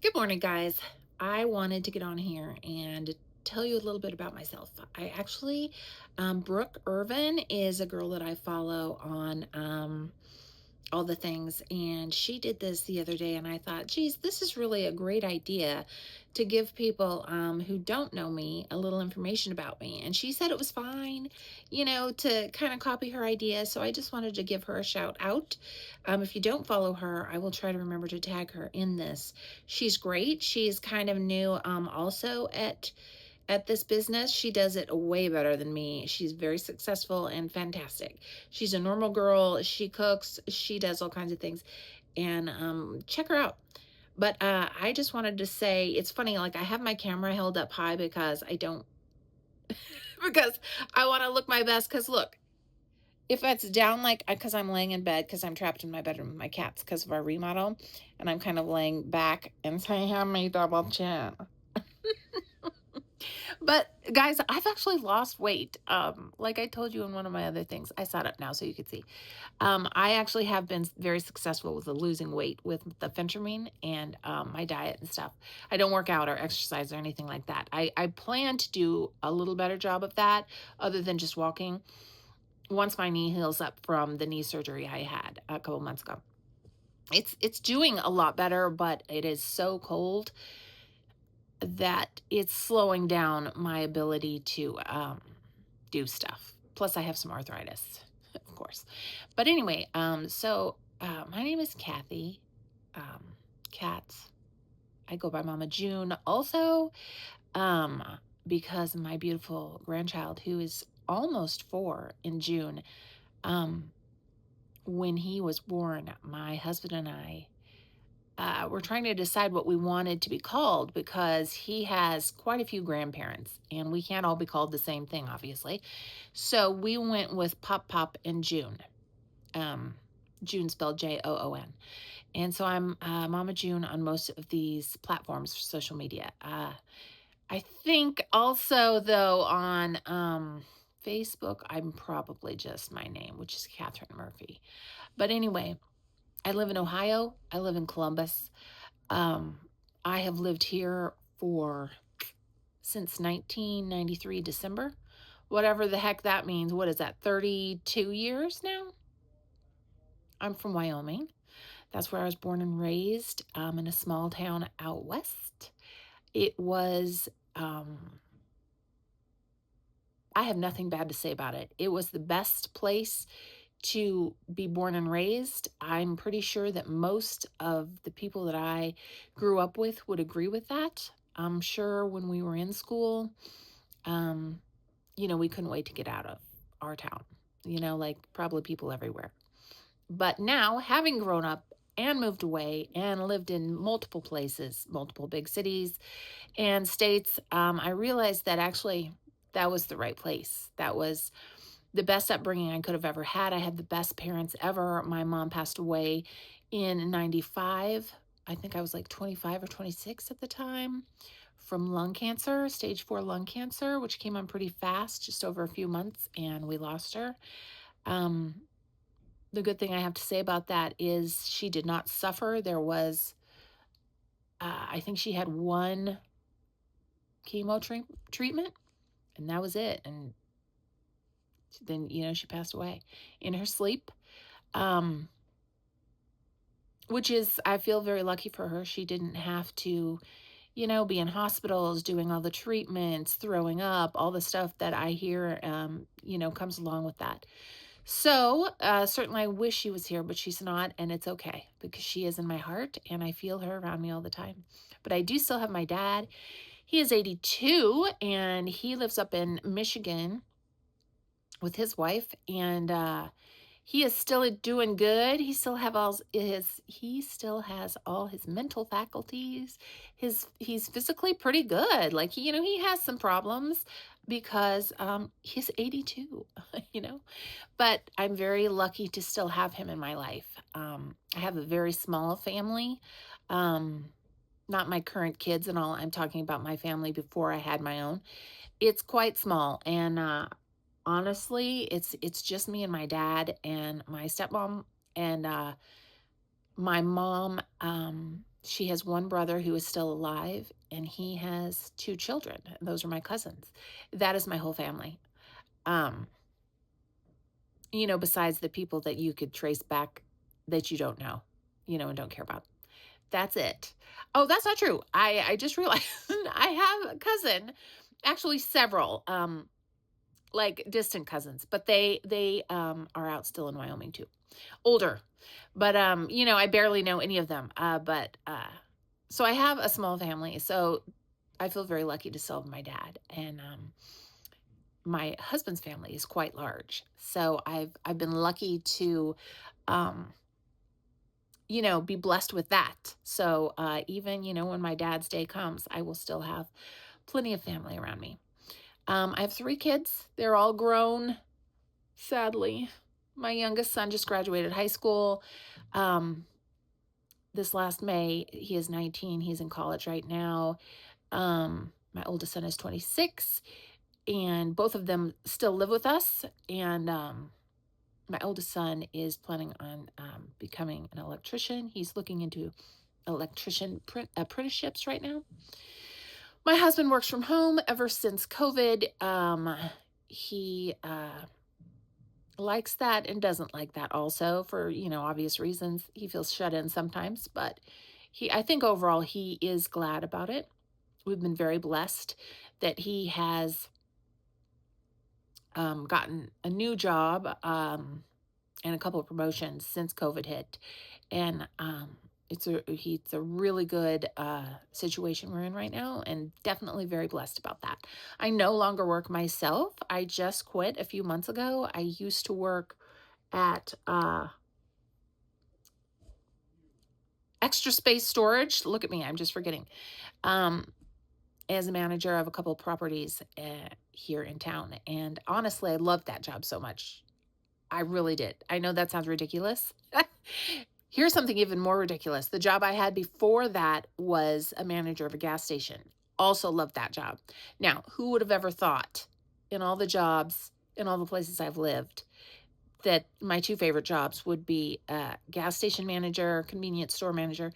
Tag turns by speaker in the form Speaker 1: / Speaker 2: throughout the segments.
Speaker 1: Good morning, guys. I wanted to get on here and tell you a little bit about myself. Brooke Irvin is a girl that I follow on all the things, and she did this the other day, and I thought, geez, this is really a great idea to give people who don't know me a little information about me. And she said it was fine, to kind of copy her idea. So I just wanted to give her a shout out. If you don't follow her, I will try to remember to tag her in this. She's great. She's kind of new also at this business. She does it way better than me. She's very successful and fantastic. She's a normal girl. She cooks. She does all kinds of things. And check her out. But I just wanted to say it's funny. Like, I have my camera held up high because I don't, because I want to look my best. Because look, if it's down, like, because I'm laying in bed, because I'm trapped in my bedroom with my cats because of our remodel, and I'm kind of laying back and saying, have me double chin. But guys, I've actually lost weight. Like I told you in one of my other things, I sat up now so you could see. I actually have been very successful with the losing weight with the phentermine and my diet and stuff. I don't work out or exercise or anything like that. I plan to do a little better job of that other than just walking once my knee heals up from the knee surgery I had a couple months ago. It's doing a lot better, but it is so cold that it's slowing down my ability to do stuff. Plus, I have some arthritis, of course. But anyway, my name is Kathy. Um, Cats. I go by Mama June. Also, because my beautiful grandchild, who is almost 4 in June, um, when he was born, my husband and I we're trying to decide what we wanted to be called because he has quite a few grandparents and we can't all be called the same thing, obviously. So we went with Pop Pop and June. Um, June spelled Joon. And so I'm Mama June on most of these platforms for social media. I think also, though, on Facebook, I'm probably just my name, which is Catherine Murphy. But anyway, I live in Ohio. I live in Columbus. Um, I have lived here for since 1993 December. Whatever the heck that means. What is that? 32 years now? I'm from Wyoming. That's where I was born and raised, in a small town out west. It was, I have nothing bad to say about it. It was the best place to be born and raised. I'm pretty sure that most of the people that I grew up with would agree with that. I'm sure when we were in school, um, we couldn't wait to get out of our town, like probably people everywhere. But now, having grown up and moved away and lived in multiple places, multiple big cities and states, I realized that actually that was the right place. That was the best upbringing I could have ever had. I had the best parents ever. My mom passed away in 95. I think I was like 25 or 26 at the time from lung cancer, stage 4 lung cancer, which came on pretty fast, just over a few months, and we lost her. Um, the good thing I have to say about that is she did not suffer. There was, I think she had one treatment, and that was it. And then, she passed away in her sleep. Um, Which is, I feel very lucky for her. She didn't have to, be in hospitals doing all the treatments, throwing up, all the stuff that I hear, comes along with that. So, certainly I wish she was here, but she's not, and it's okay because she is in my heart and I feel her around me all the time. But I do still have my dad. He is 82 and he lives up in Michigan with his wife, and he is still doing good. He still has all his mental faculties. He's physically pretty good. Like, he has some problems because he's 82, you know. But I'm very lucky to still have him in my life. I have a very small family. Um Not my current kids and all. I'm talking about my family before I had my own. It's quite small, and honestly, it's just me and my dad and my stepmom and my mom. She has one brother who is still alive, and he has 2 children. Those are my cousins. That is my whole family. Um, besides the people that you could trace back that you don't know, and don't care about. That's it. Oh, that's not true. I just realized I have a cousin, actually several, like distant cousins, but they are out still in Wyoming too. Older. But I barely know any of them. But so I have a small family. So I feel very lucky to still have my dad. And my husband's family is quite large. So I've been lucky to um be blessed with that. So even, when my dad's day comes, I will still have plenty of family around me. I have 3 kids. They're all grown, sadly. My youngest son just graduated high school. Um, this last May, he is 19. He's in college right now. My oldest son is 26, and both of them still live with us. And my oldest son is planning on becoming an electrician. He's looking into apprenticeships right now. My husband works from home ever since COVID. He likes that and doesn't like that also for, obvious reasons. He feels shut in sometimes, but I think overall he is glad about it. We've been very blessed that he has gotten a new job and a couple of promotions since COVID hit. And it's a really good situation we're in right now, and definitely very blessed about that. I no longer work myself. I just quit a few months ago. I used to work at Extra Space Storage. Look at me, I'm just forgetting. Um, as a manager of a couple of properties here in town, and honestly, I loved that job so much. I really did. I know that sounds ridiculous. Here's something even more ridiculous. The job I had before that was a manager of a gas station. Also loved that job. Now, who would have ever thought in all the jobs, in all the places I've lived, that my 2 favorite jobs would be a gas station manager, convenience store manager,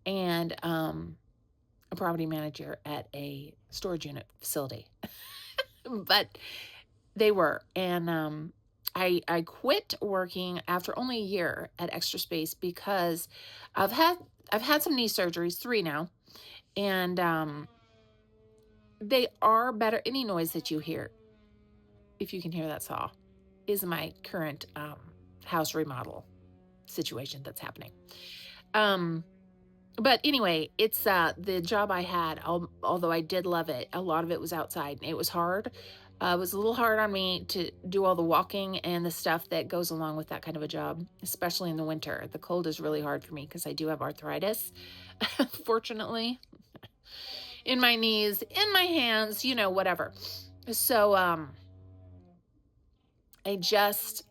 Speaker 1: and a property manager at a storage unit facility. But they were. And I quit working after only a year at Extra Space because I've had I've had some knee surgeries, 3 now, and they are better. Any noise that you hear, if you can hear that saw, is my current house remodel situation that's happening. Um, but anyway, it's the job I had. Although I did love it, a lot of it was outside. It was hard. It was a little hard on me to do all the walking and the stuff that goes along with that kind of a job, especially in the winter. The cold is really hard for me because I do have arthritis, fortunately, in my knees, in my hands, whatever. So I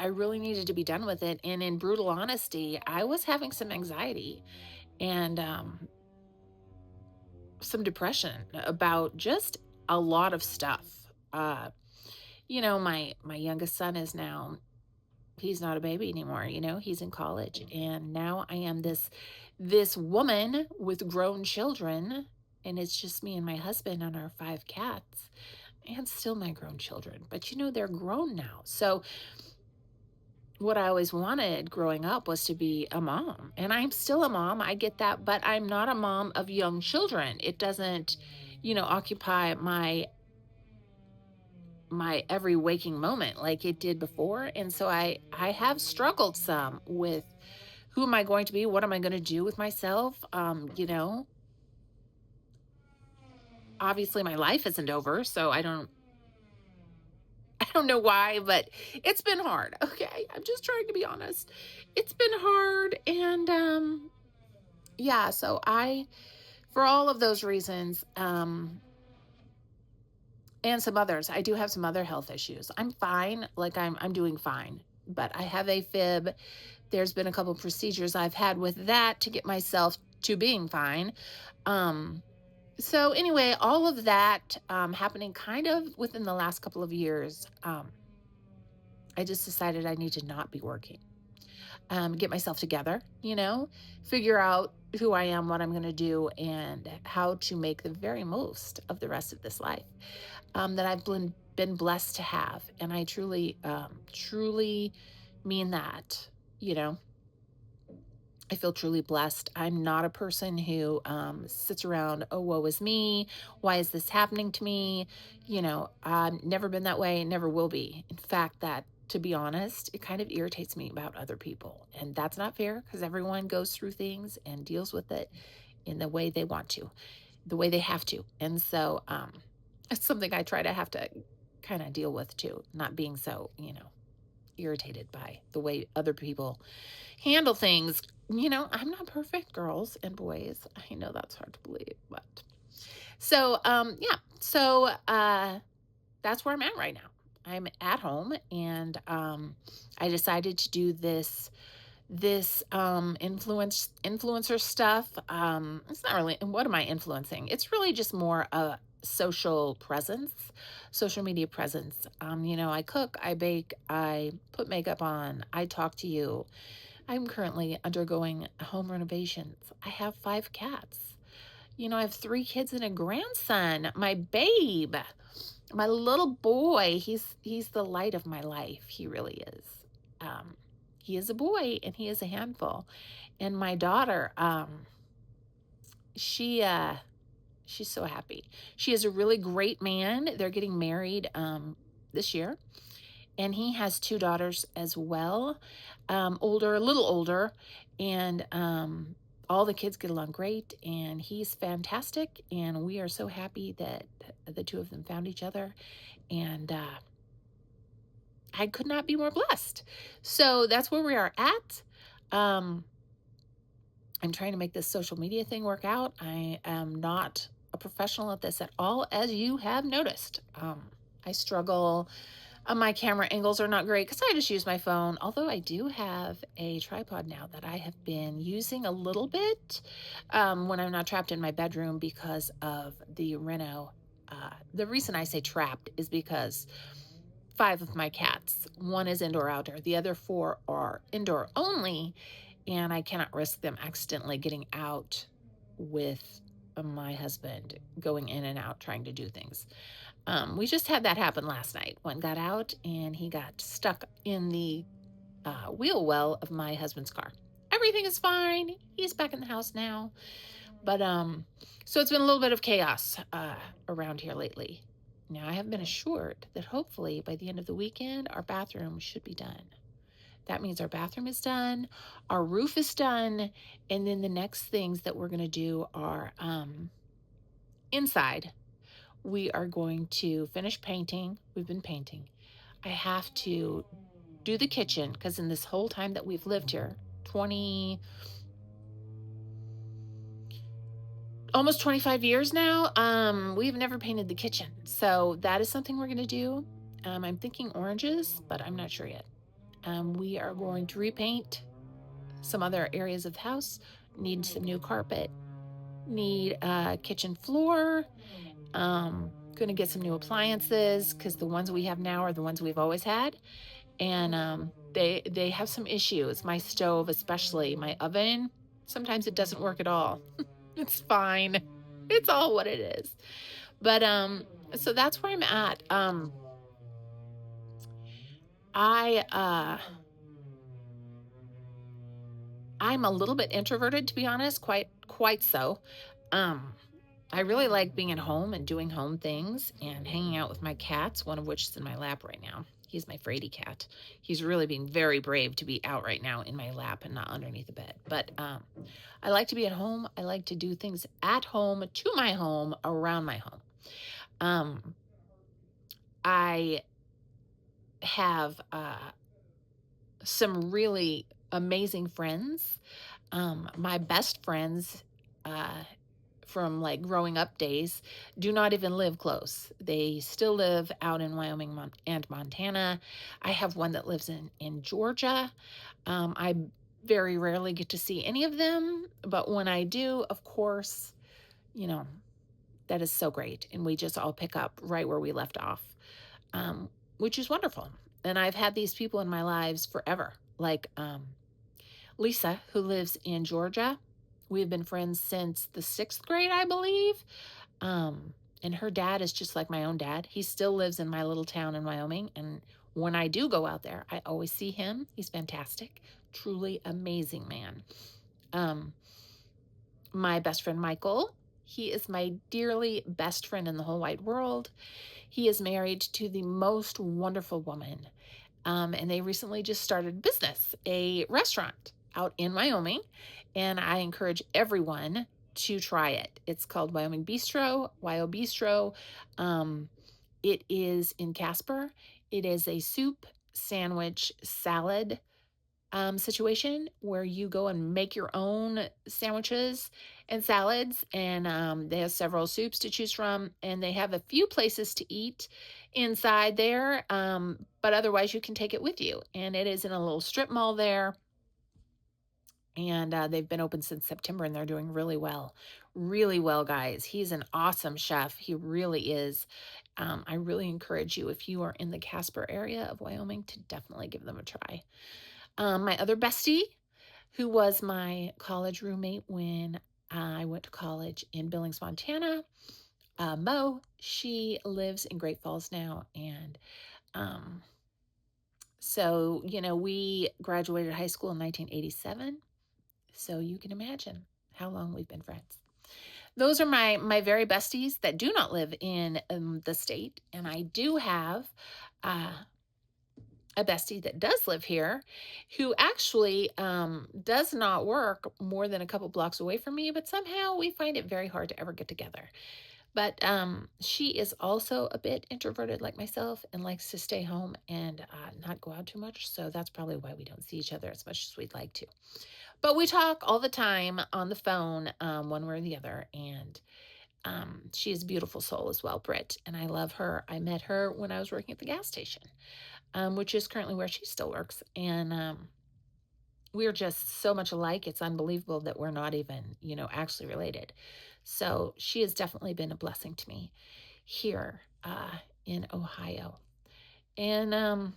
Speaker 1: really needed to be done with it. And in brutal honesty, I was having some anxiety and some depression about just a lot of stuff. My youngest son is now, he's not a baby anymore, he's in college, and now I am this woman with grown children, and it's just me and my husband and our 5 cats, and still my grown children. But they're grown now. So what I always wanted growing up was to be a mom, and I'm still a mom. I get that, but I'm not a mom of young children. It doesn't, occupy my every waking moment like it did before. And so I have struggled some with who am I going to be? What am I going to do with myself? Obviously my life isn't over, so I don't know why, but it's been hard. Okay. I'm just trying to be honest. It's been hard. And yeah, so for all of those reasons, and some others, I do have some other health issues. I'm fine. Like I'm doing fine, but I have AFib. There's been a couple procedures I've had with that to get myself to being fine. Um, so anyway, all of that happening kind of within the last couple of years, I just decided I need to not be working. get myself together, figure out who I am, what I'm going to do, and how to make the very most of the rest of this life that I've been blessed to have. And I truly, truly mean that, you know. I feel truly blessed. I'm not a person who sits around, oh, woe is me. Why is this happening to me? I've never been that way, never will be. In fact, that, to be honest, it kind of irritates me about other people. And that's not fair because everyone goes through things and deals with it in the way they want to, the way they have to. And so it's something I try to have to kind of deal with too, not being so, irritated by the way other people handle things. I'm not perfect, girls and boys. I know that's hard to believe, but yeah. That's where I'm at right now. I'm at home, and I decided to do this influencer stuff. It's not really, what am I influencing? It's really just more a social presence, social media presence. I cook, I bake, I put makeup on, I talk to you. I'm currently undergoing home renovations. I have 5 cats. I have 3 kids and a grandson. My babe, my little boy, he's the light of my life. He really is. Um, he is a boy and he is a handful. And my daughter, she she's so happy. She has a really great man. They're getting married this year. And he has 2 daughters as well, older, a little older, and all the kids get along great, and he's fantastic, and we are so happy that the 2 of them found each other, and I could not be more blessed. So that's where we are at. Um, I'm trying to make this social media thing work out. I am not a professional at this at all, as you have noticed. I struggle. My camera angles are not great because I just use my phone, although I do have a tripod now that I have been using a little bit when I'm not trapped in my bedroom because of the reno. The reason I say trapped is because 5 of my cats, one is indoor outdoor, the other 4 are indoor only, and I cannot risk them accidentally getting out with my husband going in and out trying to do things. We just had that happen last night. One got out and he got stuck in the wheel well of my husband's car. Everything is fine. He's back in the house now. But so it's been a little bit of chaos around here lately. Now, I have been assured that hopefully by the end of the weekend, our bathroom should be done. That means our bathroom is done, our roof is done, and then the next things that we're going to do are inside. We are going to finish painting. We've been painting. I have to do the kitchen because in this whole time that we've lived here, almost 25 years now, we've never painted the kitchen. So that is something we're going to do. I'm thinking oranges, but I'm not sure yet. We are going to repaint some other areas of the house, need some new carpet, need a kitchen floor, going to get some new appliances because the ones we have now are the ones we've always had. And they have some issues. My stove, especially my oven, sometimes it doesn't work at all. It's fine. It's all what it is. But so that's where I'm at. I'm a little bit introverted, to be honest, quite so. Um, I really like being at home and doing home things and hanging out with my cats, one of which is in my lap right now. He's my Frady cat. He's really being very brave to be out right now in my lap and not underneath the bed. But I like to be at home. I like to do things at home, to my home, around my home. I have some really amazing friends. My best friends from like growing up days do not even live close. They still live out in Wyoming and Montana. I have one that lives in Georgia. I very rarely get to see any of them, but when I do, of course, that is so great. And we just all pick up right where we left off, which is wonderful. And I've had these people in my lives forever. Like, Lisa, who lives in Georgia. We've been friends since the 6th grade, I believe. Um, and her dad is just like my own dad. He still lives in my little town in Wyoming. And when I do go out there, I always see him. He's fantastic, truly amazing man. Um, my best friend, Michael, he is my dearly best friend in the whole wide world. He is married to the most wonderful woman. And they recently just started business, a restaurant out in Wyoming. And I encourage everyone to try it. It's called Wyoming Bistro, Wyo Bistro. Um, it is in Casper. It is a soup, sandwich, salad situation where you go and make your own sandwiches and salads. And they have several soups to choose from. And they have a few places to eat inside there. But otherwise, you can take it with you. And it is in a little strip mall there. And they've been open since September and they're doing really well. Really well, guys. He's an awesome chef. He really is. I really encourage you, if you are in the Casper area of Wyoming, to definitely give them a try. My other bestie, who was my college roommate when I went to college in Billings, Montana, Mo, she lives in Great Falls now. And um, so, we graduated high school in 1987. So you can imagine how long we've been friends. Those are my very besties that do not live in the state. And I do have uh, a bestie that does live here who actually does not work more than a couple blocks away from me, but somehow we find it very hard to ever get together. But she is also a bit introverted like myself and likes to stay home and not go out too much. So that's probably why we don't see each other as much as we'd like to. But we talk all the time on the phone, one way or the other. And she is a beautiful soul as well, Britt. And I love her. I met her when I was working at the gas station, which is currently where she still works. And we're just so much alike. It's unbelievable that we're not even, actually related. So she has definitely been a blessing to me here in Ohio. And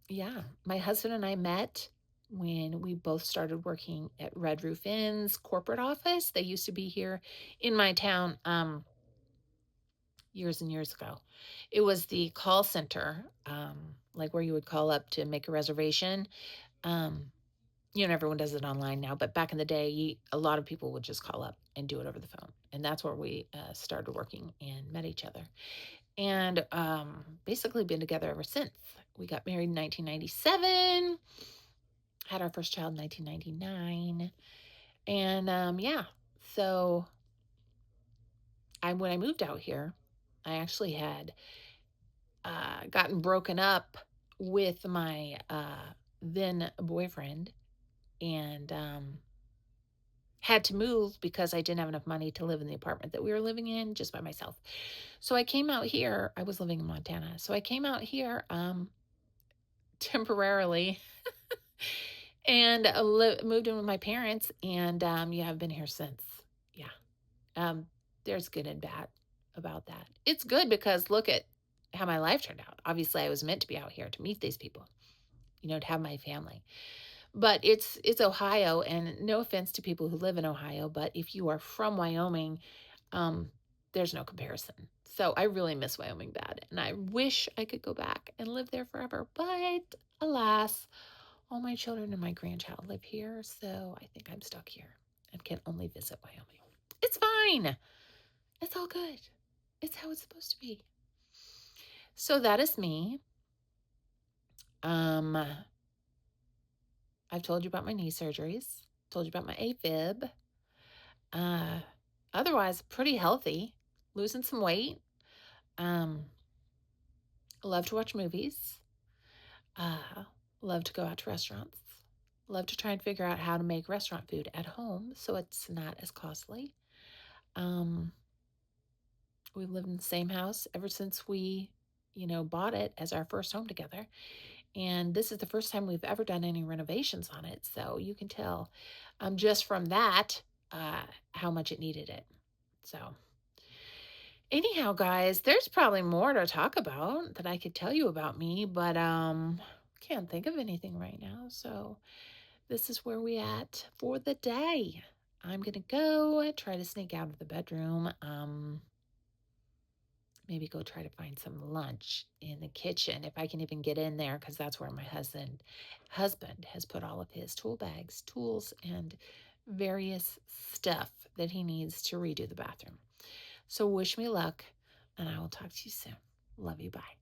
Speaker 1: yeah, my husband and I met when we both started working at Red Roof Inn's corporate office. They used to be here in my town years and years ago. It was the call center, like where you would call up to make a reservation. Um, everyone does it online now, but back in the day, a lot of people would just call up and do it over the phone. And that's where we started working and met each other. And basically been together ever since. We got married in 1997, had our first child in 1999. And yeah, so when I moved out here, I actually had gotten broken up with my then boyfriend and had to move because I didn't have enough money to live in the apartment that we were living in just by myself. So I came out here. I was living in Montana. So I came out here temporarily and moved in with my parents. And yeah, I've been here since. Yeah. Um, there's good and bad about that. It's good because look at how my life turned out. Obviously, I was meant to be out here to meet these people, to have my family. But it's Ohio, and no offense to people who live in Ohio, but if you are from Wyoming, um, there's no comparison. So I really miss Wyoming bad, and I wish I could go back and live there forever. But alas, all my children and my grandchild live here, so I think I'm stuck here and can only visit Wyoming. It's fine. It's all good. It's how it's supposed to be. So that is me. Um, I've told you about my knee surgeries, told you about my AFib. Uh, Otherwise, pretty healthy, losing some weight. Um, Love to watch movies. Uh, Love to go out to restaurants. Love to try and figure out how to make restaurant food at home so it's not as costly. Um, we've lived in the same house ever since we, bought it as our first home together. And this is the first time we've ever done any renovations on it. So you can tell just from that how much it needed it. So anyhow, guys, there's probably more to talk about that I could tell you about me, but can't think of anything right now. So this is where we at for the day. I'm gonna go try to sneak out of the bedroom. Maybe go try to find some lunch in the kitchen if I can even get in there, because that's where my husband has put all of his tool bags, tools, and various stuff that he needs to redo the bathroom. So wish me luck, and I will talk to you soon. Love you. Bye.